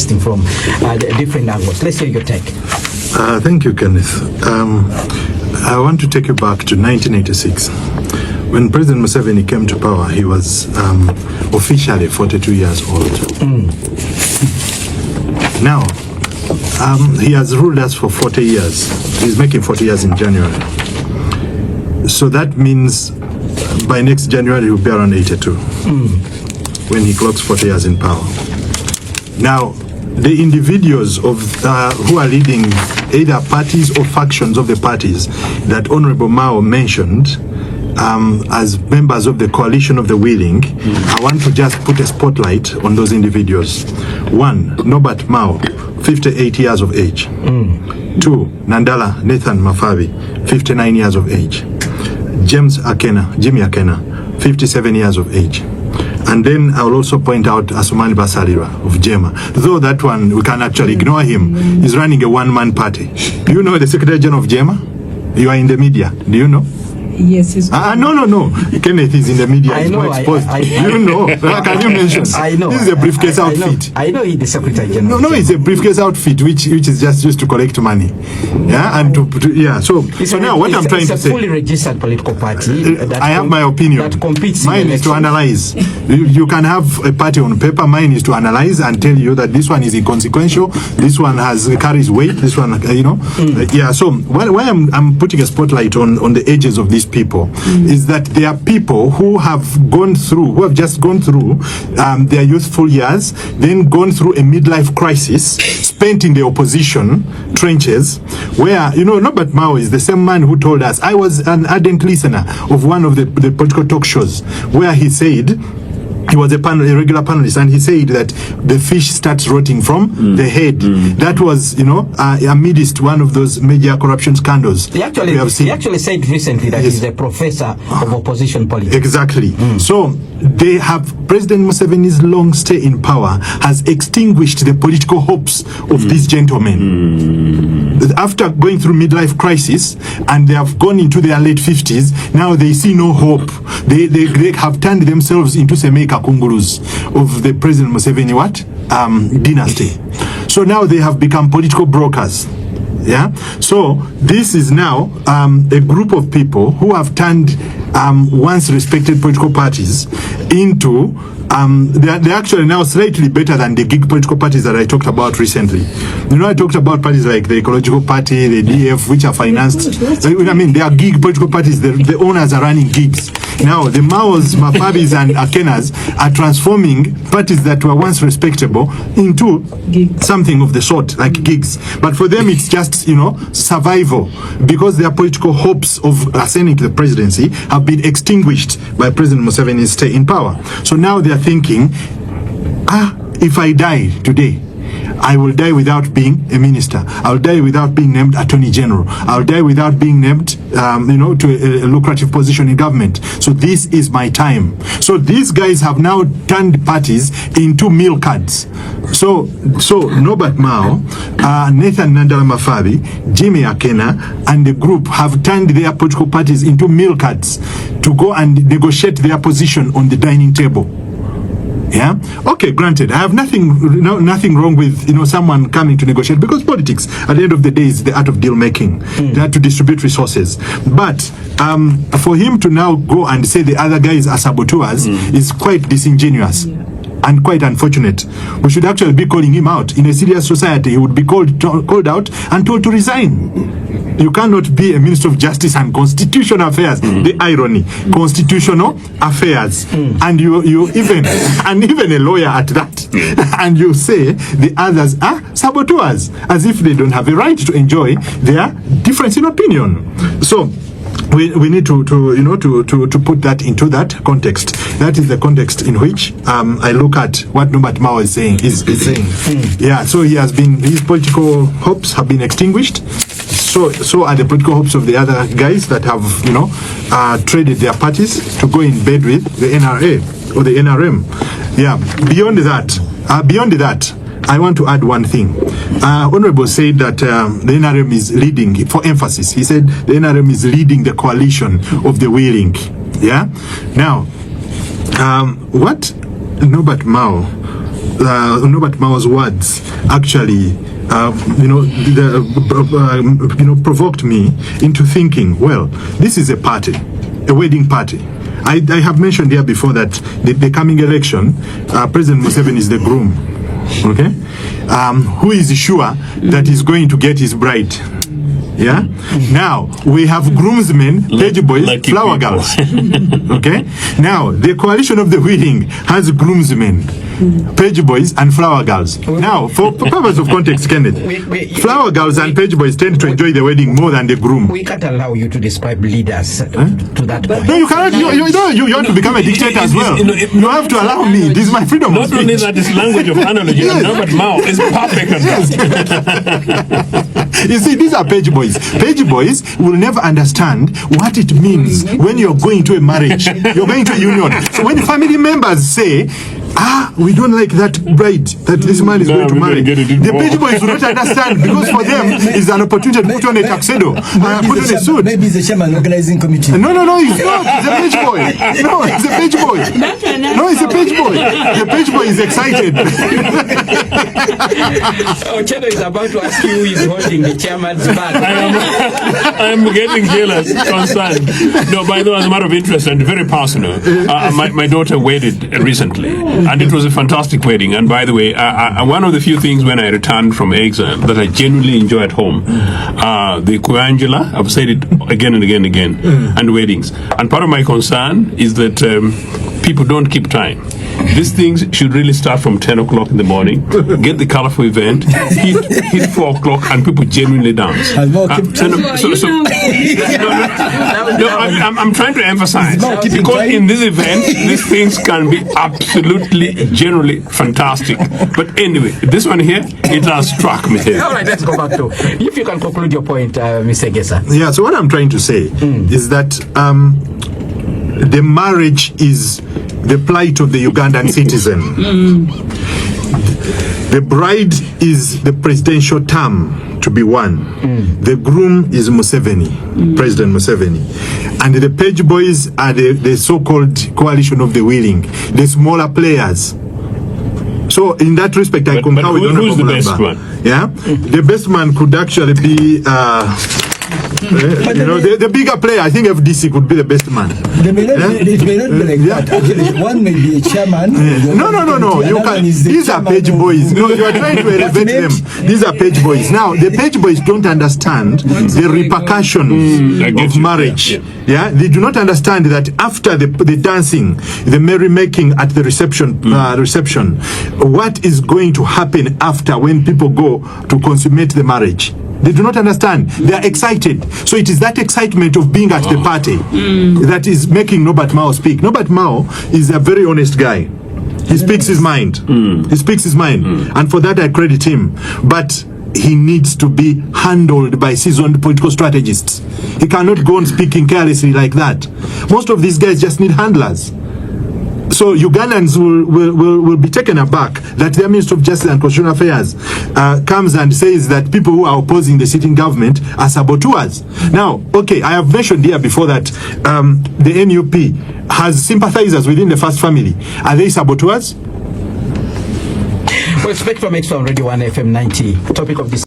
interesting from different angles. Let's hear your take. Thank you, Kenneth. I want to take you back to 1986. When President Museveni came to power, he was officially 42 years old. Now, he has ruled us for 40 years. He's making 40 years in January. So that means by next January, he'll be around 82 when he clocks 40 years in power. Now, the individuals of who are leading either parties or factions of the parties that Honorable Mao mentioned as members of the coalition of the willing, I want to just put a spotlight on those individuals. One, Norbert Mao, 58 years of age. Two, Nandala Nathan Mafabi, 59 years of age. Jimmy Akena, 57 years of age. And then I will also point out Asumani Basalira of Jema. Though that one, we can actually ignore him. He's running a one-man party. Do you know the Secretary General of Jema? You are in the media. Do you know? Yes, he's no. Kenneth is in the media. I know. Exposed. You know. Can you mention? I know. This is a briefcase outfit. I know he's the Secretary General. No, it's a briefcase outfit which is just used to collect money. Yeah, and So now what I'm trying to say. It's a fully registered political party. I have my opinion. That competes. Mine is to analyze. You can have a party on paper. Mine is to analyze and tell you that this one is inconsequential. This one carries weight. This one, yeah. So why I'm putting a spotlight on the edges of these people is that there are people who have just gone through their youthful years, then gone through a midlife crisis, spent in the opposition trenches, where, Norbert Mao is the same man who told us, I was an ardent listener of one of the political talk shows, where he said, he was a regular panelist, and he said that the fish starts rotting from the head. That was, amidst one of those major corruption scandals. He actually said recently that he's a professor of opposition politics. Exactly. So President Museveni's long stay in power has extinguished the political hopes of these gentlemen. After going through midlife crisis, and they have gone into their late 50s, now they see no hope. They have turned themselves into Semeka Kungurus of the President Museveni dynasty. So now they have become political brokers. Yeah. So this is now a group of people who have turned once respected political parties into they're actually now slightly better than the gig political parties that I talked about recently. I talked about parties like the Ecological Party, the DF, which are financed. They are gig political parties. The owners are running gigs. Now, the Maos, Mafabis, and Akenas are transforming parties that were once respectable into something of the sort, like gigs. But for them, it's just, survival, because their political hopes of ascending to the presidency have been extinguished by President Museveni's stay in power. So now they are thinking, if I die today, I will die without being a minister. I'll die without being named Attorney General. I'll die without being named, to a lucrative position in government. So this is my time. So these guys have now turned parties into meal cards. So Norbert Mao, Nathan Nandala Mafabi, Jimmy Akena, and the group have turned their political parties into meal cards to go and negotiate their position on the dining table. Yeah. Okay. Granted, I have nothing wrong with someone coming to negotiate, because politics, at the end of the day, is the art of deal making. They have to distribute resources. But for him to now go and say the other guys are saboteurs is quite disingenuous. And quite unfortunate. We should actually be calling him out. In a serious society, he would be called out and told to resign. You cannot be a Minister of Justice and Constitutional Affairs. The irony, constitutional affairs, and you even a lawyer at that, and you say the others are saboteurs, as if they don't have a right to enjoy their difference in opinion. So we need to put that into that context. That is the context in which I look at what Norbert Mao is saying. Yeah, so his political hopes have been extinguished. So are the political hopes of the other guys that have traded their parties to go in bed with the NRA or the NRM. Yeah. Beyond that, I want to add one thing. Honorable said that the NRM is leading, for emphasis, he said the NRM is leading the coalition of the willing. Yeah. Now, what Norbert Mao Norbert Mao's words actually, provoked me into thinking, well, this is a party, a wedding party. I have mentioned here before that the coming election, President Museveni is the groom, okay? Who is sure that he's going to get his bride? Yeah. Now we have groomsmen, page boys, flower girls. Okay. Now the coalition of the willing has groomsmen, page boys, and flower girls. Now, for purpose of context, Kenneth, flower girls and page boys tend to enjoy the wedding more than the groom. We can't allow you to describe leaders to that point. No, you cannot. You want to become a dictator as well. You have to allow me. This is my freedom of speech. Not only that, this language of analogy. Yes. Norbert Mao is perfect at that. You see, these are page boys. Page boys will never understand what it means when you're going to a marriage, you're going to a union. So when family members say, we don't like that bride that this man is going to marry, the page boys will not understand, because for them it's an opportunity to put on a tuxedo and put on a suit. Maybe the chairman organizing committee. No, he's not. It's a page boy. No, it's a page boy. No, it's a page boy. The page boy is excited. Cheno is about to ask you who is holding the chairman's bag. I am getting jealous, concerned. No, by the way, as a matter of interest and very personal, my daughter wedded recently, and it was a fantastic wedding. And by the way, one of the few things when I returned from Egesa that I genuinely enjoy at home, the Kuangela, I've said it again and again and again, and weddings. And part of my concern is that people don't keep time. These things should really start from 10 o'clock in the morning, get the colorful event, hit 4 o'clock, and people genuinely dance. I'm trying to emphasize, because in this event, these things can be absolutely, generally fantastic. But anyway, this one here, it has struck me here. All right, let's go back to, if you can conclude your point, Mr. Egesa. Yeah, so what I'm trying to say is that the marriage is the plight of the Ugandan citizen. The bride is the presidential term to be won. The groom is Museveni, President Museveni. And the page boys are the so-called coalition of the willing, the smaller players. So in that respect, I concur with who's the best one? Yeah, the best man could actually be the bigger player. I think FDC could be the best man. It may not be like that. Actually, one may be a chairman. No. You can. These are page boys. No, you are trying to elevate them. These are page boys. Now, the page boys don't understand the repercussions of marriage. Yeah, they do not understand that after the dancing, the merrymaking at the reception, what is going to happen after when people go to consummate the marriage. They do not understand. They are excited. So it is that excitement of being at the party that is making Norbert Mao speak. Norbert Mao is a very honest guy. He speaks his mind. He speaks his mind. And for that I credit him. But he needs to be handled by seasoned political strategists. He cannot go on speaking carelessly like that. Most of these guys just need handlers. So Ugandans will be taken aback that their Minister of Justice and Constitutional Affairs comes and says that people who are opposing the sitting government are saboteurs. Now, okay, I have mentioned here before that the NUP has sympathizers within the First Family. Are they saboteurs? Well, Spectrum X on Radio 1 FM 90. Topic of this